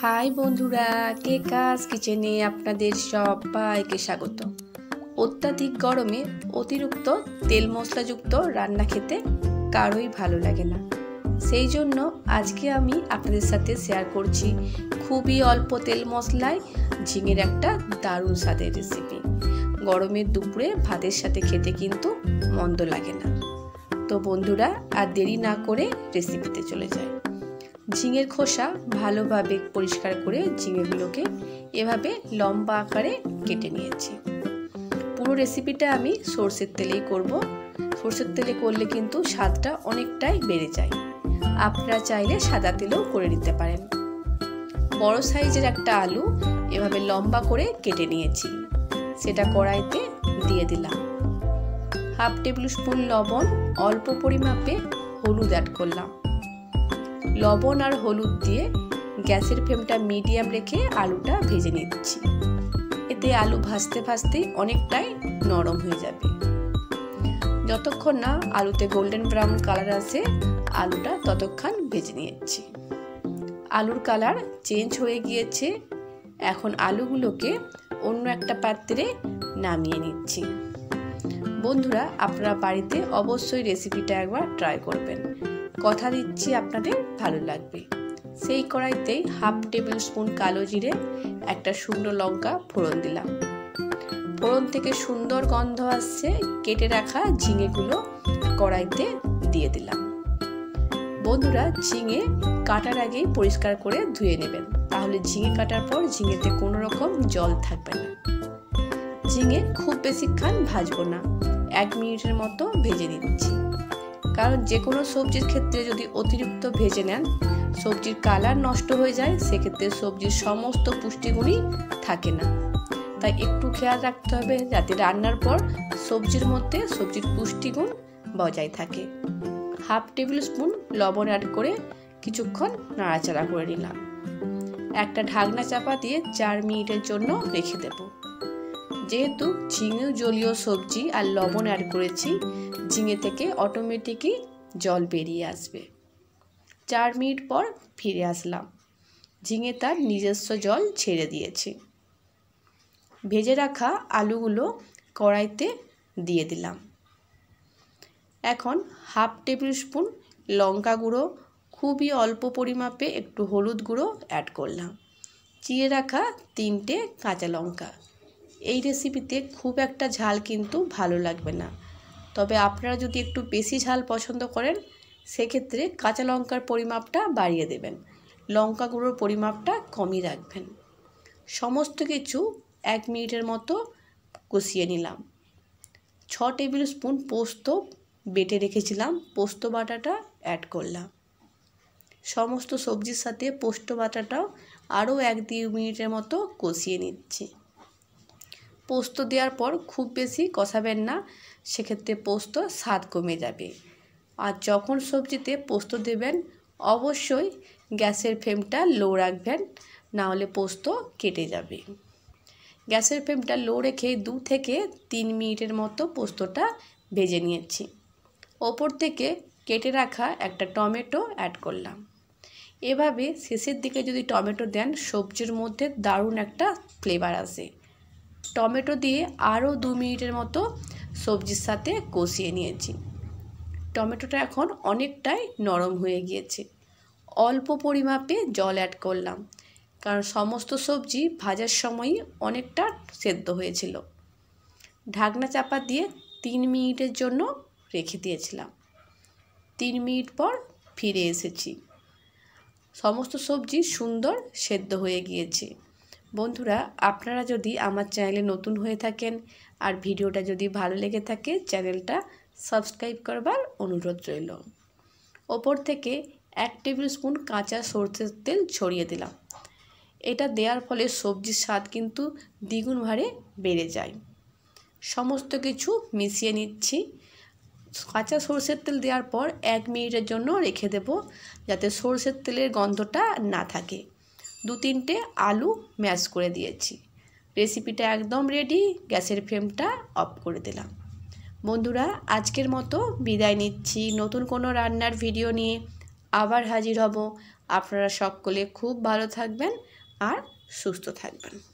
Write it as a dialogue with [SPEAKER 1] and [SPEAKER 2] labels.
[SPEAKER 1] High বন্ধুরা, কেকাস কিচেনে আপনাদের সবাইকে স্বাগত। অত্যাধিক গরমে অতিরিক্ত তেল মশলাযুক্ত রান্না খেতে কারোই ভালো লাগে না। সেই জন্য আজকে আমি আপনাদের সাথে শেয়ার করছি খুবই অল্প তেল মশলায় ঝিঙের একটা দারুণ স্বাদের রেসিপি। গরমের দুপুরে ভাতের সাথে খেতে কিন্তু মন্দ লাগে না। তো বন্ধুরা, আর দেরি না করে রেসিপিতে চলে যায়। ঝিঙের খোসা ভালোভাবে পরিষ্কার করে ঝিঙেগুলোকে এভাবে লম্বা আকারে কেটে নিয়েছি। পুরো রেসিপিটা আমি সরষের তেলেই করব। সরষের তেলে করলে কিন্তু স্বাদটা অনেকটাই বেড়ে যায়। আপনারা চাইলে সাদা তেলেও করে নিতে পারেন। বড় সাইজের একটা আলু এভাবে লম্বা করে কেটে নিয়েছি, সেটা কড়াইতে দিয়ে দিলাম। হাফ টেবিল স্পুন লবণ, অল্প পরিমাপে হলুদ অ্যাড করলাম। লবণ আর হলুদ দিয়ে গ্যাসের ফ্লেমটা মিডিয়াম রেখে আলুটা ভেজে নিচ্ছি। এতে আলু ভাজতে ভাজতেই অনেকটাই নরম হয়ে যাবে। যতক্ষণ না আলুতে গোল্ডেন ব্রাউন কালার আসে আলুটা ততক্ষণ ভেজে নিচ্ছি। আলুর কালার চেঞ্জ হয়ে গিয়েছে। এখন আলুগুলোকে অন্য একটা পাত্রে নামিয়ে নিচ্ছি। বন্ধুরা, আপনারা বাড়িতে অবশ্যই রেসিপিটা একবার ট্রাই করবেন। কথা দিচ্ছি আপনাদের ভালো লাগবে। সেই কড়াইতেই হাফ টেবিল স্পুন কালো জিরে, একটা শুকনো লঙ্কা ফোড়ন দিলাম। ফোড়ন থেকে সুন্দর গন্ধ আসছে। কেটে রাখা ঝিঙেগুলো কড়াইতে দিয়ে দিলাম। বন্ধুরা, ঝিঙে কাটার আগেই পরিষ্কার করে ধুয়ে নেবেন, তাহলে ঝিঙে কাটার পর ঝিঙেতে কোনো রকম জল থাকবে না। ঝিঙে খুব বেশিক্ষণ ভাজবো না, 1 মিনিটের মতো ভেজে নিচ্ছি। কারণ যে কোনো সবজির ক্ষেত্রে যদি অতিরিক্ত ভেজে নেন সবজির কালার নষ্ট হয়ে যায়, সেক্ষেত্রে সবজির সমস্ত পুষ্টিগুণই থাকে না। তাই একটু খেয়াল রাখতে হবে যাতে রান্নার পর সবজির মধ্যে সবজির পুষ্টিগুণ বজায় থাকে। হাফ টেবিল স্পুন লবণ অ্যাড করে কিছুক্ষণ নাড়াচাড়া করে নিলাম। একটা ঢাকনা চাপা দিয়ে 4 মিনিটের জন্য রেখে দেব। যেহেতু ঝিঙে জলীয় সবজি আর লবণ অ্যাড করেছি, ঝিঙে থেকে অটোমেটিকই জল বেরিয়ে আসবে। 4 মিনিট পর ফিরে আসলাম। ঝিঙে তার নিজস্ব জল ছেড়ে দিয়েছে। ভেজে রাখা আলুগুলো কড়াইতে দিয়ে দিলাম। এখন হাফ টেবিল স্পুন লঙ্কা গুঁড়ো, খুবই অল্প পরিমাপে একটু হলুদ গুঁড়ো অ্যাড করলাম। চিড়ে রাখা 3টে কাঁচা লঙ্কা। এই রেসিপিতে খুব একটা ঝাল কিন্তু ভালো লাগবে না, তবে আপনারা যদি একটু বেশি ঝাল পছন্দ করেন সেক্ষেত্রে কাঁচা লঙ্কার পরিমাপটা বাড়িয়ে দেবেন, লঙ্কা গুঁড়োর পরিমাপটা কমই রাখবেন। সমস্ত কিছু 1 মিনিটের মতো কষিয়ে নিলাম। 6 টেবিল স্পুন পোস্ত বেটে রেখেছিলাম, পোস্ত বাটাটা অ্যাড করলাম। সমস্ত সবজির সাথে পোস্ত বাটাটাও আরও 1-2 মিনিটের মতো কষিয়ে নিচ্ছি। পোস্ত দেওয়ার পর খুব বেশি কষাবেন না, সেক্ষেত্রে পোস্ত স্বাদ কমে যাবে। আর যখন সবজিতে পোস্ত দেবেন অবশ্যই গ্যাসের ফ্লেমটা লো রাখবেন, না হলে পোস্ত কেটে যাবে। গ্যাসের ফ্লেমটা লো রেখে 2 থেকে 3 মিনিটের মতো পোস্তটা ভেজে নিয়েছি। ওপর থেকে কেটে রাখা একটা টমেটো অ্যাড করলাম। এভাবে শেষের দিকে যদি টমেটো দেন সবজির মধ্যে দারুণ একটা ফ্লেভার আসে। টমেটো দিয়ে আরও 2 মিনিটের মতো সবজির সাথে কষিয়ে নিয়েছি। টমেটোটা এখন অনেকটাই নরম হয়ে গিয়েছে। অল্প পরিমাপে জল অ্যাড করলাম, কারণ সমস্ত সবজি ভাজার সময়ই অনেকটা সেদ্ধ হয়েছিল। ঢাকনা চাপা দিয়ে 3 মিনিটের জন্য রেখে দিয়েছিলাম। 3 মিনিট পর ফিরে এসেছি। সমস্ত সবজি সুন্দর সেদ্ধ হয়ে গিয়েছে। বন্ধুরা, আপনারা যদি আমার চ্যানেলে নতুন হয়ে থাকেন আর ভিডিওটা যদি ভালো লেগে থাকে চ্যানেলটা সাবস্ক্রাইব করবার অনুরোধ রইল। ওপর থেকে 1 টেবিল স্পুন কাঁচা সরষের তেল ছড়িয়ে দিলাম। এটা দেওয়ার ফলে সবজির স্বাদ কিন্তু দ্বিগুণ হারে বেড়ে যায়। সমস্ত কিছু মিশিয়ে নিচ্ছি। কাঁচা সরষের তেল দেওয়ার পর 1 মিনিটের জন্য রেখে দেব, যাতে সরষের তেলের গন্ধটা না থাকে। 2-3টে আলু ম্যাশ করে দিয়েছি। রেসিপিটা একদম রেডি। গ্যাসের ফ্লেমটা অফ করে দিলাম। বন্ধুরা, আজকের মতো বিদায় নিচ্ছি। নতুন কোনো রান্নার ভিডিও নিয়ে আবার হাজির হব। আপনারা সকলে খুব ভালো থাকবেন আর সুস্থ থাকবেন।